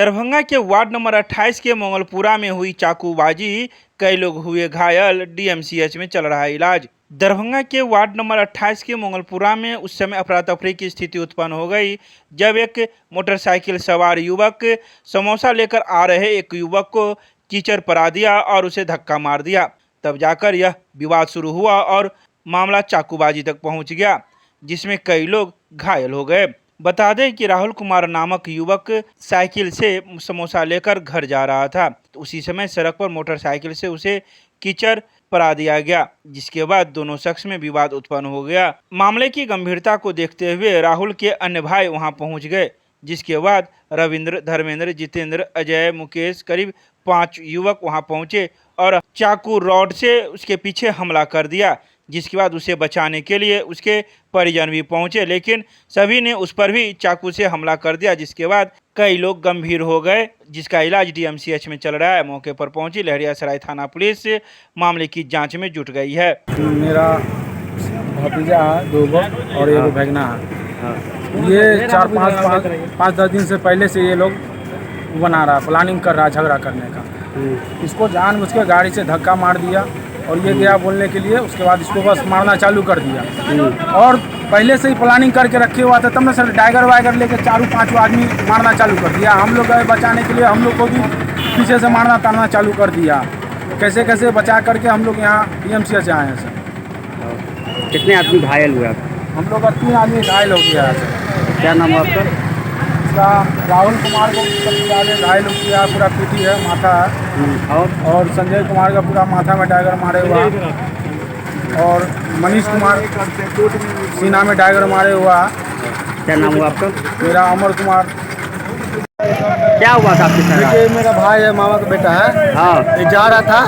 दरभंगा के ward number 28 के मंगलपुरा में हुई चाकूबाजी, कई लोग हुए घायल, डीएमसीएच में चल रहा है इलाज। दरभंगा के वार्ड नंबर 28 के मंगलपुरा में उस समय अफरा तफरी की स्थिति उत्पन्न हो गई जब एक मोटरसाइकिल सवार युवक समोसा लेकर आ रहे एक युवक को कीचड़ पड़ा दिया और उसे धक्का मार दिया। तब जाकर यह विवाद शुरू हुआ और मामला चाकूबाजी तक पहुंच गया, जिसमें कई लोग घायल हो गए। बता दें कि राहुल कुमार नामक युवक साइकिल से समोसा लेकर घर जा रहा था, तो उसी समय सड़क पर मोटरसाइकिल से उसे कीचड़ पड़ा दिया गया, जिसके बाद दोनों शख्स में विवाद उत्पन्न हो गया। मामले की गंभीरता को देखते हुए राहुल के अन्य भाई वहां पहुंच गए, जिसके बाद रविंद्र, धर्मेंद्र, जितेंद्र, अजय, मुकेश करीब 5 युवक वहां पहुंचे और चाकू रॉड से उसके पीछे हमला कर दिया, जिसके बाद उसे बचाने के लिए उसके परिजन भी पहुंचे, लेकिन सभी ने उस पर भी चाकू से हमला कर दिया, जिसके बाद कई लोग गंभीर हो गए, जिसका इलाज डीएमसीएच में चल रहा है। मौके पर पहुंची लहरियासराय थाना पुलिस मामले की जांच में जुट गई है। मेरा भतीजा है, 2 और एक भगना है। ये 4-5-10 दिन से पहले से ये लोग बना रहा, प्लानिंग कर रहा झगड़ा करने का। इसको जानबूझ के गाड़ी से धक्का मार दिया और ये गया बोलने के लिए, उसके बाद इसको बस मारना चालू कर दिया। और पहले से ही प्लानिंग करके रखे हुआ था, तब ना सर टाइगर वाइगर लेके 4-5 आदमी मारना चालू कर दिया। हम लोग गए बचाने के लिए, हम लोग को भी पीछे से मारना ताड़ना चालू कर दिया। कैसे कैसे बचा करके हम लोग यहाँ डीएमसीएच से आए हैं सर। कितने आदमी घायल हुए? हम लोग का 3 आदमी घायल हो गया है सर। क्या नाम है आपका? इसका राहुल कुमार को सबसे ज़्यादा घायल हो गया, पूरा पीटी है, माथा है। और संजय कुमार का पूरा माथा में टाइगर मारे हुआ, और मनीष कुमार सीना में टाइगर मारे हुआ। क्या नाम हुआ आपका? मेरा अमर कुमार। क्या हुआ था आपके साथ? ये मेरा भाई है, मामा का बेटा है। हाँ, ये जा रहा था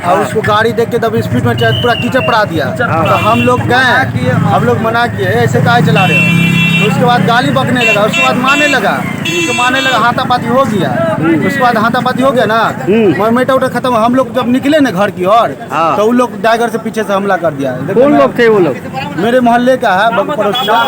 और उसको गाड़ी देख के तब स्पीड में पूरा कीचड़ पड़ा दिया। तो हम लोग गए, हम लोग मना किए ऐसे काहे चला रहे हो। तो उसके बाद गाली बकने लगा, उसके बाद मारने लगा, हाथापाती हो गया। उसके बाद हाथापाती हो गया ना, मेटा उटा खत्म। हम लोग जब निकले ना घर की ओर, तो उन लोग टाइगर से पीछे से हमला कर दिया। कौन लोग थे वो लोग? मेरे मोहल्ले का है,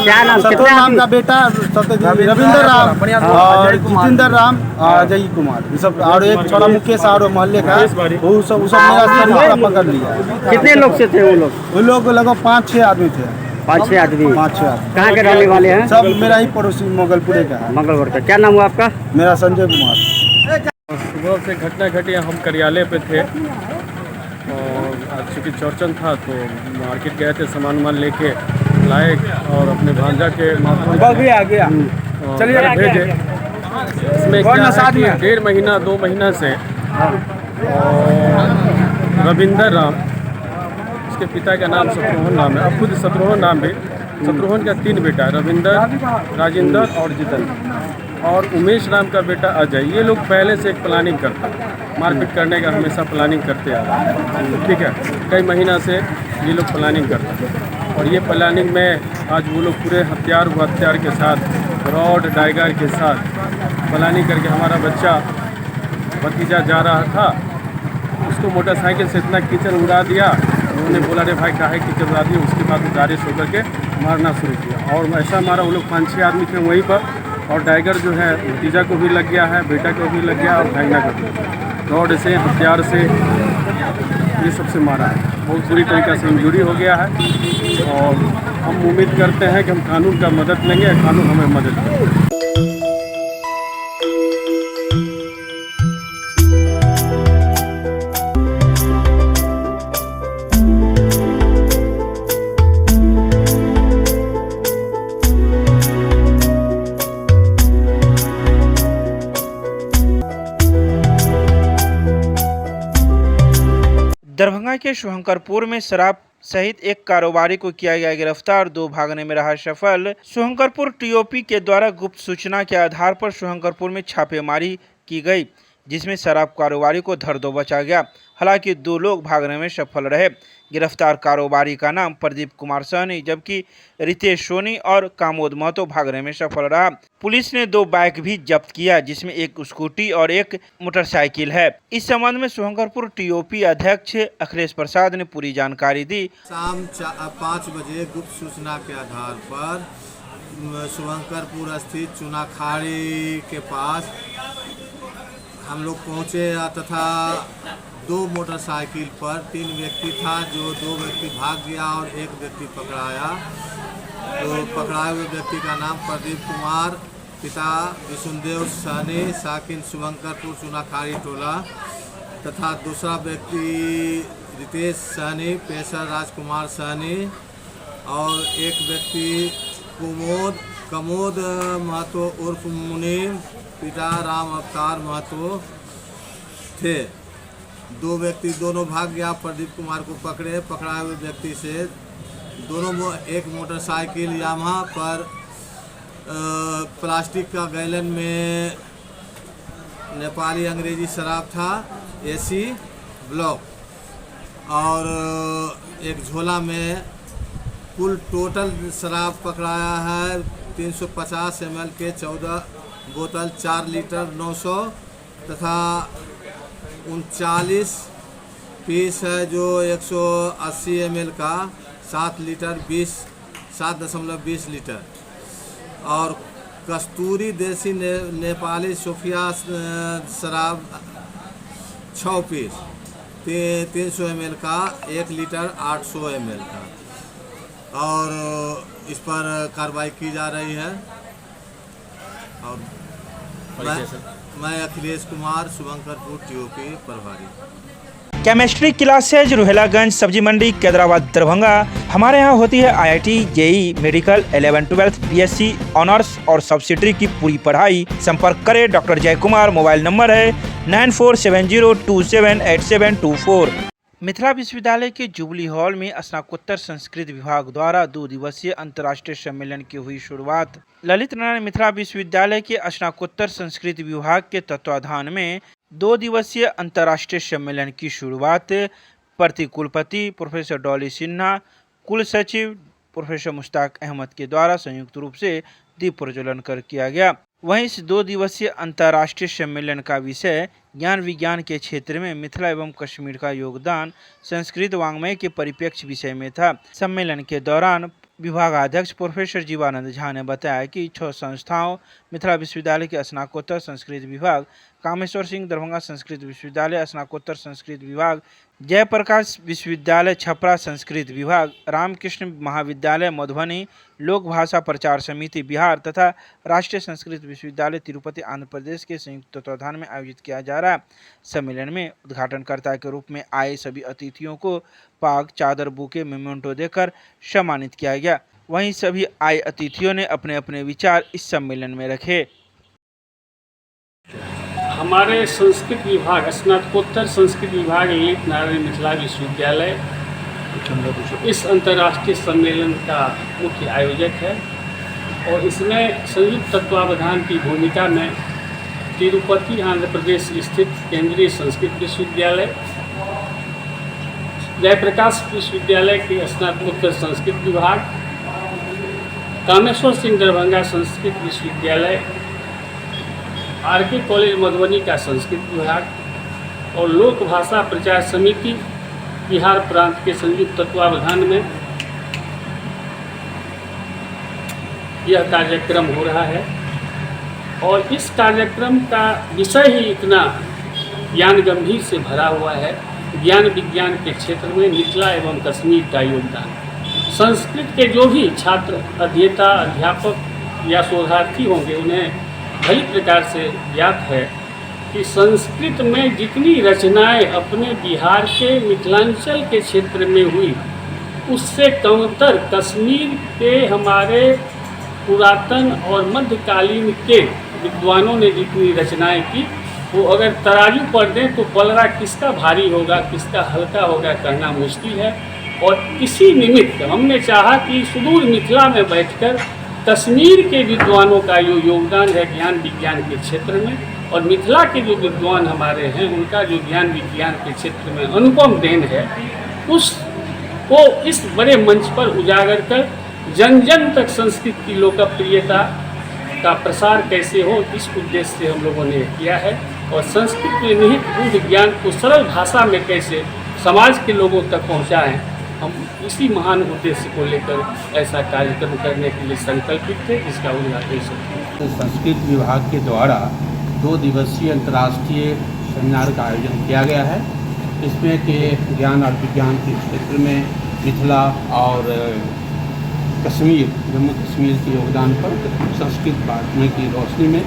क्या नाम? सतोर नाम का बेटा, रविंद्र राम और जितेंद्र राम, अजय कुमार, ये सब, और एक छोटा मुकेश और मोहल्ले का, वो सब मेरा पकड़ लिया। कितने लोग से थे वो लोग? वो लोग लगभग 5-6 आदमी थे। 5-6 आदमी। 5-6 आदमी। कहाँ के रहने वाले हैं? सब मेरा ही पड़ोसी मंगलपुरे का है। मंगलपुर का। क्या नाम हुआ आपका? मेरा संजय कुमार। सुबह से घटना घटी, हम कार्यालय पे थे और आज चूँकि चौरचन था तो मार्केट गए थे, सामान वामान लेके लाए और अपने भांजा के चलिए भेजे। इसमें क्या है कि 1.5 महीना 2 महीना से रविंद्र राम, उसके पिता का नाम शत्रुघ्न नाम है, अब खुद शत्रुघ्न नाम भी, शत्रुघ्न का 3 बेटा, रविंद्र, राजेंद्र और जितेंद्र, और उमेश राम का बेटा अजय। ये लोग पहले से एक प्लानिंग करते हैं, मारपीट करने का हमेशा प्लानिंग करते आ रहे हैं। ठीक है, कई महीना से ये लोग प्लानिंग करते हैं और ये प्लानिंग में आज वो लोग पूरे हथियार के साथ, रॉड टाइगर के साथ प्लानिंग करके, हमारा बच्चा भतीजा जा रहा था, उसको मोटरसाइकिल से इतना कीचड़ उड़ा दिया। उन्होंने बोला रे भाई काहे कीचड़ उड़ा दिया। उसके बाद गाड़ी से होकर के मारना शुरू किया और ऐसा मारा। वो लोग 5-6 आदमी थे वहीं पर, और टाइगर जो है भतीजा को भी लग गया है, बेटा को भी लग गया और भाईना को भी। रॉड से, हथियार से, ये सबसे मारा है। बहुत बुरी तरीके से इंजरी हो गया है और हम उम्मीद करते हैं कि हम कानून का मदद लेंगे, कानून हमें मदद करेगा। दरभंगा के शुभंकरपुर में शराब सहित एक कारोबारी को किया गया गिरफ्तार, 2 भागने में रहा सफल। शुभंकरपुर टीओपी के द्वारा गुप्त सूचना के आधार पर शुभंकरपुर में छापेमारी की गई, जिसमें शराब कारोबारी को धर दो बचा गया। हालांकि 2 लोग भागने में सफल रहे। गिरफ्तार कारोबारी का नाम प्रदीप कुमार सहनी, जबकि रितेश सोनी और कामोद महतो भागने में सफल रहा। पुलिस ने 2 बाइक भी जब्त किया, जिसमें एक स्कूटी और एक मोटरसाइकिल है। इस संबंध में शुभंकरपुर टीओपी अध्यक्ष अखिलेश प्रसाद ने पूरी जानकारी दी। शाम 5 बजे गुप्त सूचना के आधार पर शुभंकरपुर स्थित चुनाखाड़ी के पास हम लोग पहुँचे तथा 2 मोटरसाइकिल पर 3 व्यक्ति था, जो 2 व्यक्ति भाग गया और 1 व्यक्ति पकड़ाया। तो पकड़ाए हुए व्यक्ति का नाम प्रदीप कुमार, पिता विष्णुदेव सहनी, साकिन शुभंकरपुर चुनाखारी टोला, तथा दूसरा व्यक्ति रितेश सहनी, पेशर राजकुमार सहनी, और एक व्यक्ति कमोद महतो उर्फ मुनीम, पिता राम अवतार महतो थे। 2 व्यक्ति दोनों भाग गया। प्रदीप कुमार को पकड़ाए हुए व्यक्ति से दोनों एक मोटरसाइकिल यामाहा पर प्लास्टिक का गैलन में नेपाली अंग्रेजी शराब था, एसी ब्लॉक, और एक झोला में कुल टोटल शराब पकड़ाया है 350 ml के 14 बोतल, 4 लीटर 900 तथा 39 पीस है जो 180 ml का 7 लीटर 7.20 लीटर, और कस्तूरी देसी नेपाली सोफिया शराब 6 पीस 300 ml का 1 लीटर 800 ml का, और इस पर कार्रवाई की जा रही है। और मैं अखिलेश कुमार, शुभंकरपुर टीओपी प्रभारी। केमिस्ट्री क्लासेज रोहेलागंज सब्जी मंडी कैदराबाद दरभंगा। हमारे यहाँ होती है IIT, JEE, medical, 11-12, BSc honours और सब्सिडरी की पूरी पढ़ाई। संपर्क करें डॉक्टर जय कुमार। मोबाइल नंबर है 9470278724। मिथिला विश्वविद्यालय के जुबली हॉल में स्नातकोत्तर संस्कृत विभाग द्वारा 2 दिवसीय अंतर्राष्ट्रीय सम्मेलन की हुई शुरुआत। ललित नारायण मिथिला विश्वविद्यालय के स्नातकोत्तर संस्कृत विभाग के तत्वाधान में 2 दिवसीय अंतर्राष्ट्रीय सम्मेलन की शुरुआत प्रति कुलपति प्रोफेसर डॉली सिन्हा, कुल सचिव प्रोफेसर मुश्ताक अहमद के द्वारा संयुक्त रूप से दीप प्रज्वलन कर किया गया। वहीं इस 2 दिवसीय अंतर्राष्ट्रीय सम्मेलन का विषय ज्ञान विज्ञान के क्षेत्र में मिथिला एवं कश्मीर का योगदान संस्कृत वाङ्मय के परिप्रेक्ष्य विषय में था। सम्मेलन के दौरान विभागाध्यक्ष प्रोफेसर जीवानंद झा ने बताया कि 6 संस्थाओं मिथिला विश्वविद्यालय के स्नातकोत्तर संस्कृत विभाग, कामेश्वर सिंह दरभंगा संस्कृत विश्वविद्यालय स्नातकोत्तर संस्कृत विभाग, जयप्रकाश विश्वविद्यालय छपरा संस्कृत विभाग, रामकृष्ण महाविद्यालय मधुबनी लोक भाषा प्रचार समिति बिहार तथा राष्ट्रीय संस्कृत विश्वविद्यालय तिरुपति आंध्र प्रदेश के संयुक्त तत्वाधान में आयोजित किया जा रहा है। सम्मेलन में उद्घाटनकर्ता के रूप में आए सभी अतिथियों को पाग, चादर, बुके, मेमेंटो देकर सम्मानित किया गया। वहीं सभी आए अतिथियों ने अपने अपने विचार इस सम्मेलन में रखे। हमारे संस्कृत विभाग, स्नातकोत्तर संस्कृत विभाग ललित नारायण मिथिला विश्वविद्यालय इस अंतर्राष्ट्रीय सम्मेलन का मुख्य आयोजक है और इसमें संयुक्त तत्वावधान की भूमिका में तिरुपति आंध्र प्रदेश स्थित केंद्रीय संस्कृत विश्वविद्यालय, जयप्रकाश विश्वविद्यालय के स्नातकोत्तर संस्कृत विभाग, कामेश्वर सिंह दरभंगा संस्कृत विश्वविद्यालय, RK कॉलेज मधुबनी का संस्कृत विभाग और लोक भाषा प्रचार समिति बिहार प्रांत के संयुक्त तत्वावधान में यह कार्यक्रम हो रहा है। और इस कार्यक्रम का विषय ही इतना ज्ञान गंभीर से भरा हुआ है। ज्ञान विज्ञान के क्षेत्र में मिथिला एवं कश्मीर का योगदान। संस्कृत के जो भी छात्र, अध्येता, अध्यापक या शोधार्थी होंगे उन्हें भली प्रकार से ज्ञात है कि संस्कृत में जितनी रचनाएं अपने बिहार के मिथिलांचल के क्षेत्र में हुई उससे कमतर कश्मीर के हमारे पुरातन और मध्यकालीन के विद्वानों ने जितनी रचनाएं की वो अगर तराजू पर दें तो पलड़ा किसका भारी होगा किसका हल्का होगा कहना मुश्किल है। और इसी निमित्त हमने चाहा कि सुदूर मिथिला में बैठकर कश्मीर के विद्वानों का जो योगदान है ज्ञान विज्ञान के क्षेत्र में और मिथिला के जो विद्वान हमारे हैं उनका जो ज्ञान विज्ञान के क्षेत्र में अनुपम देन है उसको इस बड़े मंच पर उजागर कर जन जन तक संस्कृत की लोकप्रियता का प्रसार कैसे हो इस उद्देश्य से हम लोगों ने किया है। और संस्कृत में निहित बुद्ध ज्ञान को सरल भाषा में कैसे समाज के लोगों तक पहुँचाएँ, हम इसी महान उद्देश्य को लेकर ऐसा कार्यक्रम करने के लिए संकल्पित थे, जिसका उद्घाटन संस्कृत विभाग के द्वारा 2 दिवसीय अंतर्राष्ट्रीय सेमिनार का आयोजन किया गया है। इसमें के ज्ञान और विज्ञान के क्षेत्र में मिथिला और कश्मीर, जम्मू कश्मीर के योगदान पर संस्कृत बांटने की रोशनी में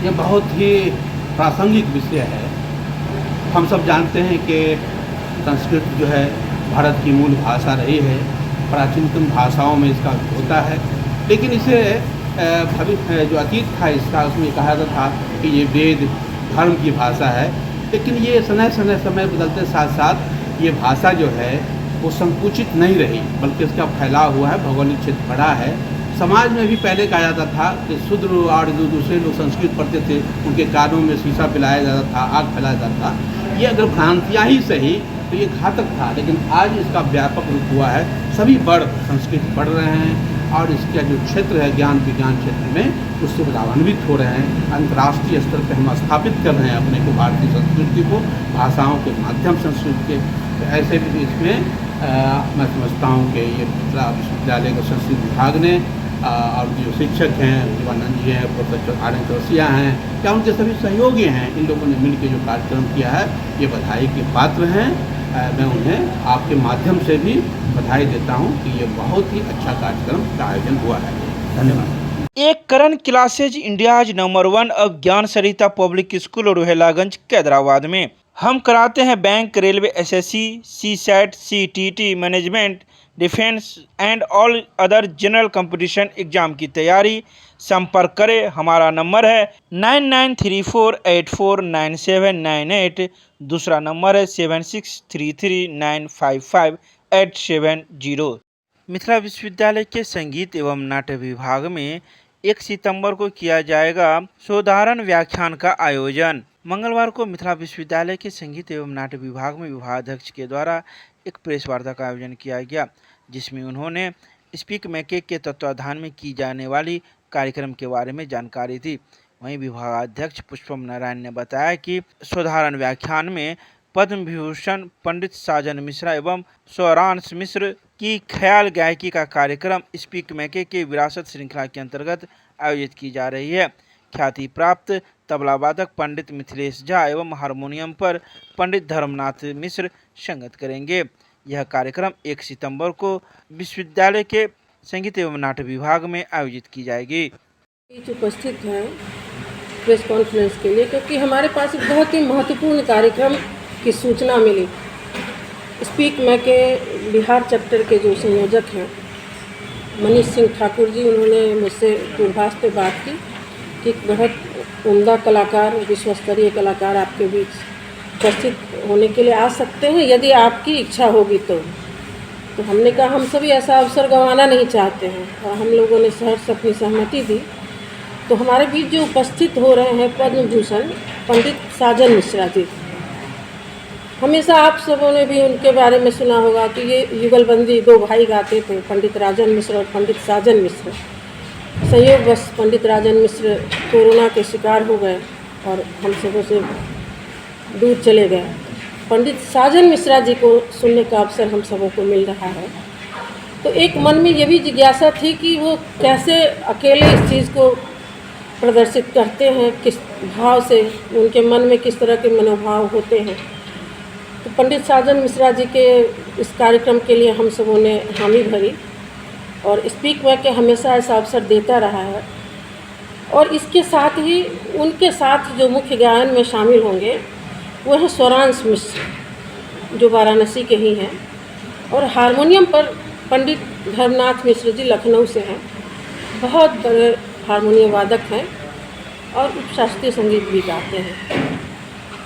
यह बहुत ही प्रासंगिक विषय है। हम सब जानते हैं कि संस्कृत जो है भारत की मूल भाषा रही है, प्राचीनतम भाषाओं में इसका होता है, लेकिन इसे जो अतीत था इसका, उसमें कहा जाता था कि ये वेद धर्म की भाषा है, लेकिन ये समय बदलते साथ साथ ये भाषा जो है वो संकुचित नहीं रही, बल्कि इसका फैलाव हुआ है, भौगोलिक क्षेत्र बड़ा है। समाज में भी पहले कहा जाता था कि शूद्र और जो दूसरे लोग संस्कृत पढ़ते थे उनके कानों में शीशा पिलाया जाता था, आग फैलाया जाता था। ये अगर भ्रांतियाँ ही सही तो ये घातक था, लेकिन आज इसका व्यापक रूप हुआ है। सभी वर्ग संस्कृत पढ़ रहे हैं और इसका जो क्षेत्र है ज्ञान विज्ञान क्षेत्र में उससे लाभान्वित हो रहे हैं। अंतर्राष्ट्रीय स्तर पर हम स्थापित कर रहे हैं अपने को, भारतीय संस्कृति को, भाषाओं के माध्यम संस्कृत के। तो ऐसे भी इसमें मैं समझता हूँ कि ये विश्वविद्यालय के संस्कृत विभाग ने और जो शिक्षक हैं शिवानंद जी हैं, प्रोफेसर आनंद चौरसिया हैं, क्या उनके सभी सहयोगी हैं, इन लोगों ने मिलकर जो कार्यक्रम किया है ये बधाई के पात्र हैं। मैं उन्हें आपके माध्यम से भी बधाई देता हूं कि ये बहुत ही अच्छा कार्यक्रम का आयोजन हुआ है। धन्यवाद। एक करण क्लासेज इंडियाज नंबर 1 अब ज्ञान सरिता पब्लिक स्कूल रोहेलागंज कैदराबाद में हम कराते हैं bank, railway, SSC, CSAT, CTT, management, defence and all other general competition exam की तैयारी। संपर्क करें, हमारा नंबर है 9934849798, दूसरा नंबर है 7633955870। मिथिला विश्वविद्यालय के संगीत एवं नाट्य विभाग में 1 सितंबर को किया जाएगा साधारण व्याख्यान का आयोजन। मंगलवार को मिथिला विश्वविद्यालय के संगीत एवं नाट्य विभाग में विभागाध्यक्ष के द्वारा एक प्रेस वार्ता का आयोजन किया गया, जिसमें उन्होंने स्पीक मैके के तत्वाधान में की जाने वाली कार्यक्रम के बारे में जानकारी दी। वहीं विभागाध्यक्ष पुष्पम नारायण ने बताया कि साधारण व्याख्यान में पद्म विभूषण पंडित साजन मिश्रा एवं स्वरांश मिश्र की ख्याल गायकी का कार्यक्रम स्पीक मैके के विरासत श्रृंखला के अंतर्गत आयोजित की जा रही है। ख्याति प्राप्त तबला वादक पंडित मिथिलेश झा एवं हारमोनियम पर पंडित धर्मनाथ मिश्र संगत करेंगे। यह कार्यक्रम 1 सितंबर को विश्वविद्यालय के संगीत एवं नाट्य विभाग में आयोजित की जाएगी। उपस्थित हैं प्रेस कॉन्फ्रेंस के लिए, क्योंकि हमारे पास एक बहुत ही महत्वपूर्ण कार्यक्रम की सूचना मिली। स्पीक मैके बिहार चैप्टर के जो संयोजक हैं मनीष सिंह ठाकुर जी, उन्होंने मुझसे दूरभाष पे बात की कि एक बहुत उम्दा कलाकार, विश्वस्तरीय कलाकार आपके बीच उपस्थित होने के लिए आ सकते हैं यदि आपकी इच्छा होगी तो हमने कहा हम सभी ऐसा अवसर गंवाना नहीं चाहते हैं, और हम लोगों ने सहर्ष अपनी सहमति दी। तो हमारे बीच जो उपस्थित हो रहे हैं पद्म भूषण पंडित साजन मिश्रा जी। हमेशा आप सबों ने भी उनके बारे में सुना होगा कि ये युगलबंदी 2 भाई गाते थे, पंडित राजन मिश्र और पंडित साजन मिश्र। संयोगवश पंडित राजन मिश्र कोरोना के शिकार हो गए और हम सबों से दूर चले गए। पंडित साजन मिश्रा जी को सुनने का अवसर हम सबों को मिल रहा है। तो एक मन में ये भी जिज्ञासा थी कि वो कैसे अकेले इस चीज़ को प्रदर्शित करते हैं, किस भाव से, उनके मन में किस तरह के मनोभाव होते हैं। तो पंडित साजन मिश्रा जी के इस कार्यक्रम के लिए हम सबों ने हामी भरी, और स्पीक मैके हमेशा ऐसा अवसर देता रहा है। और इसके साथ ही उनके साथ जो मुख्य गायन में शामिल होंगे वो है स्वरांश मिश्र, जो वाराणसी के ही हैं, और हारमोनियम पर पंडित धर्मनाथ मिश्र जी लखनऊ से हैं। बहुत बड़े हारमोनियम वादक हैं और शास्त्रीय संगीत भी गाते हैं।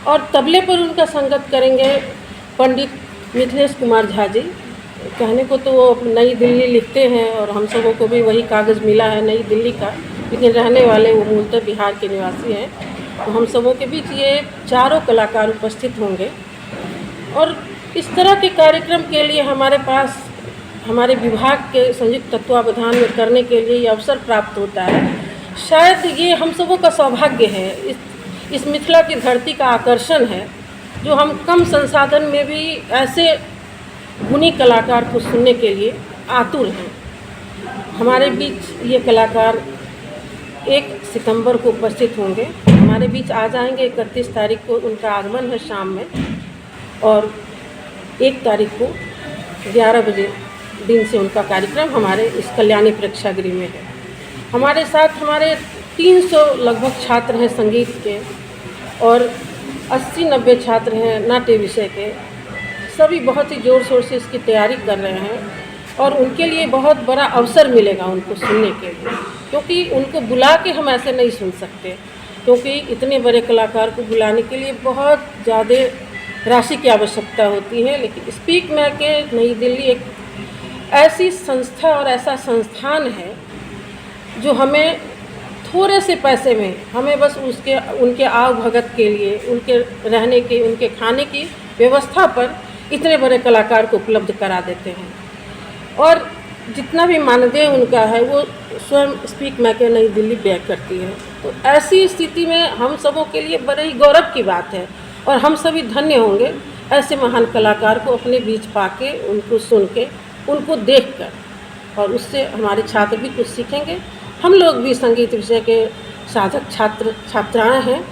और तबले पर उनका संगत करेंगे पंडित मिथिलेश कुमार झा जी। कहने को तो वो नई दिल्ली लिखते हैं और हम सबों को भी वही कागज़ मिला है नई दिल्ली का, लेकिन रहने वाले वो मूलतः बिहार के निवासी हैं। तो हम सबों के बीच ये चारों कलाकार उपस्थित होंगे। और इस तरह के कार्यक्रम के लिए हमारे पास हमारे विभाग के संयुक्त तत्वावधान में करने के लिए ये अवसर प्राप्त होता है। शायद ये हम सबों का सौभाग्य है, इस मिथिला की धरती का आकर्षण है, जो हम कम संसाधन में भी ऐसे गुणी कलाकार को सुनने के लिए आतुर हैं। हमारे बीच ये कलाकार 1 सितंबर को उपस्थित होंगे। हमारे हमारे बीच आ जाएंगे। 31 तारीख को उनका आगमन है शाम में, और 1 तारीख को 11 बजे दिन से उनका कार्यक्रम हमारे इस कल्याणी प्रेक्षागृह में है। हमारे साथ हमारे 300 लगभग छात्र हैं संगीत के, और 80-90 छात्र हैं नाट्य विषय के। सभी बहुत ही ज़ोर शोर से इसकी तैयारी कर रहे हैं, और उनके लिए बहुत बड़ा अवसर मिलेगा उनको सुनने के लिए, क्योंकि उनको बुला के हम ऐसे नहीं सुन सकते, क्योंकि इतने बड़े कलाकार को बुलाने के लिए बहुत ज़्यादा राशि की आवश्यकता होती है। लेकिन स्पीक मैके नई दिल्ली एक ऐसी संस्था और ऐसा संस्थान है जो हमें थोड़े से पैसे में, हमें बस उनके आव भगत के लिए, उनके रहने की, उनके खाने की व्यवस्था पर इतने बड़े कलाकार को उपलब्ध करा देते हैं। और जितना भी मानदेय उनका है वो स्वयं स्पीक मैके नई दिल्ली व्यय करती है। तो ऐसी स्थिति में हम सबों के लिए बड़े ही गौरव की बात है, और हम सभी धन्य होंगे ऐसे महान कलाकार को अपने बीच पाके, उनको सुन के, उनको देखकर, और उससे हमारे छात्र भी कुछ सीखेंगे। हम लोग भी संगीत विषय के साधक छात्र छात्राएं हैं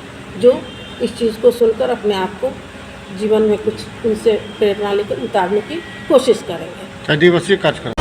जो इस चीज़ को सुनकर अपने आप को जीवन में कुछ उनसे प्रेरणा लेकर उतारने की कोशिश करेंगे। दिवसीय कार्यक्रम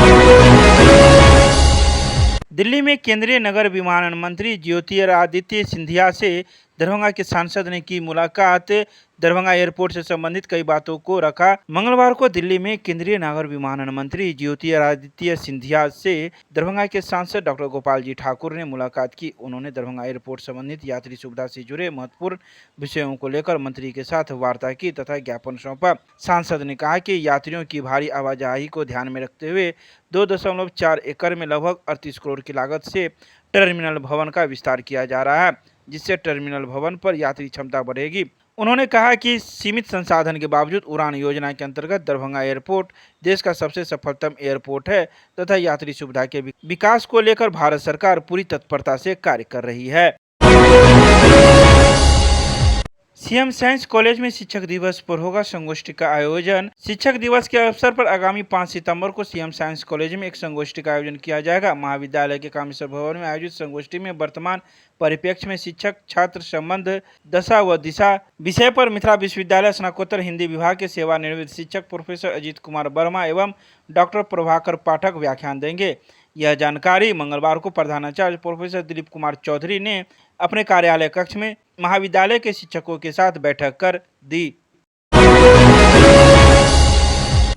दिल्ली में केंद्रीय नगर विमानन मंत्री ज्योतिरादित्य सिंधिया से दरभंगा के सांसद ने की मुलाकात। दरभंगा एयरपोर्ट से संबंधित कई बातों को रखा। मंगलवार को दिल्ली में केंद्रीय नागर विमानन मंत्री ज्योतिरादित्य सिंधिया से दरभंगा के सांसद डॉक्टर गोपाल जी ठाकुर ने मुलाकात की। उन्होंने दरभंगा एयरपोर्ट संबंधित यात्री सुविधा से जुड़े महत्वपूर्ण विषयों को लेकर मंत्री के साथ वार्ता की तथा ज्ञापन सौंपा। सांसद ने कहा कि यात्रियों की भारी आवाजाही को ध्यान में रखते हुए 2.4 एकड़ में लगभग 38 करोड़ की लागत से टर्मिनल भवन का विस्तार किया जा रहा है, जिससे टर्मिनल भवन पर यात्री क्षमता बढ़ेगी। उन्होंने कहा कि सीमित संसाधन के बावजूद उड़ान योजना के अंतर्गत दरभंगा एयरपोर्ट देश का सबसे सफलतम एयरपोर्ट है तथा यात्री सुविधा के विकास को लेकर भारत सरकार पूरी तत्परता से कार्य कर रही है। सीएम साइंस कॉलेज में शिक्षक दिवस पर होगा संगोष्ठी का आयोजन। शिक्षक दिवस के अवसर पर आगामी 5 सितंबर को सीएम साइंस कॉलेज में एक संगोष्ठी का आयोजन किया जाएगा। महाविद्यालय के कामेश्वर भवन में आयोजित संगोष्ठी में वर्तमान परिप्रेक्ष्य में शिक्षक छात्र संबंध दशा व दिशा विषय पर मिथिला विश्वविद्यालय स्नातकोत्तर हिंदी विभाग के सेवानिवृत्त शिक्षक प्रोफेसर अजीत कुमार वर्मा एवं डॉक्टर प्रभाकर पाठक व्याख्यान देंगे। यह जानकारी मंगलवार को प्रधानाचार्य प्रोफेसर दिलीप कुमार चौधरी ने अपने कार्यालय कक्ष में महाविद्यालय के शिक्षकों के साथ बैठक कर दी।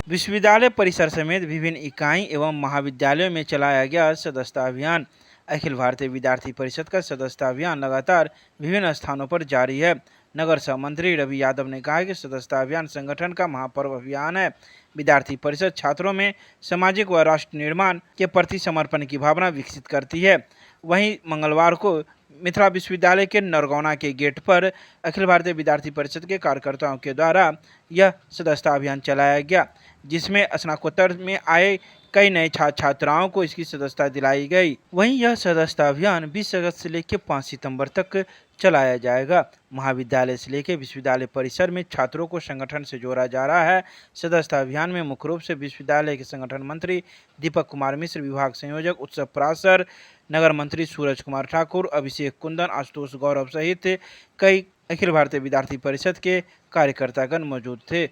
विश्वविद्यालय परिसर समेत विभिन्न इकाई एवं महाविद्यालयों में चलाया गया सदस्यता अभियान। अखिल भारतीय विद्यार्थी परिषद का सदस्यता अभियान लगातार विभिन्न स्थानों पर जारी है। नगर सह मंत्री रवि यादव ने कहा कि सदस्यता अभियान संगठन का महापर्व अभियान है। विद्यार्थी परिषद छात्रों में सामाजिक व राष्ट्र निर्माण के प्रति समर्पण की भावना विकसित करती है। वहीं मंगलवार को मिथिला विश्वविद्यालय के नरगौना के गेट पर अखिल भारतीय विद्यार्थी परिषद के कार्यकर्ताओं के द्वारा यह सदस्यता अभियान चलाया गया, जिसमें स्नातकोत्तर में आए कई नए छात्र छात्राओं को इसकी सदस्यता दिलाई गई। वहीं यह सदस्यता अभियान 20 अगस्त से लेकर 5 सितंबर तक चलाया जाएगा। महाविद्यालय से लेकर विश्वविद्यालय परिसर में छात्रों को संगठन से जोड़ा जा रहा है। सदस्यता अभियान में मुख्य रूप से विश्वविद्यालय के संगठन मंत्री दीपक कुमार मिश्र, विभाग संयोजक उत्सव पराशर, नगर मंत्री सूरज कुमार ठाकुर, अभिषेक कुंदन, आशुतोष गौरव सहित कई अखिल भारतीय विद्यार्थी परिषद के कार्यकर्तागण मौजूद थे।